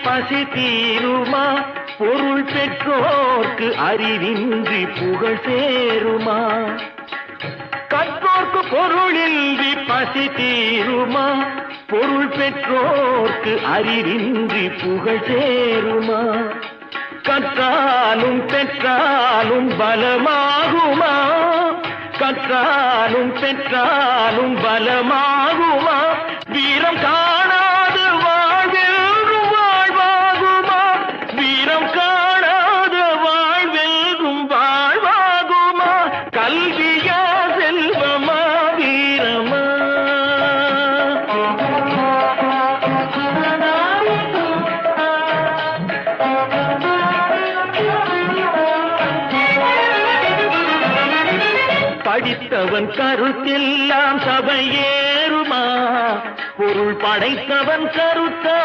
பசி தீருமா? பொருள் பெற்றோர்க்கு அறிவின்றி புகழ் சேருமா? கற்றோர்க்கு பொருளின்றி பசி தீருமா? பொருள் பெற்றோர்க்கு அறிவின்றி புகழ் சேருமா? கற்றாலும் பெற்றாலும் பலமாகுமா? கற்றாலும் பெற்றாலும் பலமாகுமா? வீரம் காணாத வாழ்வென்றும் வாழ்வாகுமா? வீரம் காணாத வாழ்வென்றும் வாழ்வாகுமா? கல்வியா செல்வமா வீரமா? படித்தவன் கருத்தெல்லாம் சபையேறுமா? பொருள் படைத்தவன் கருத்தா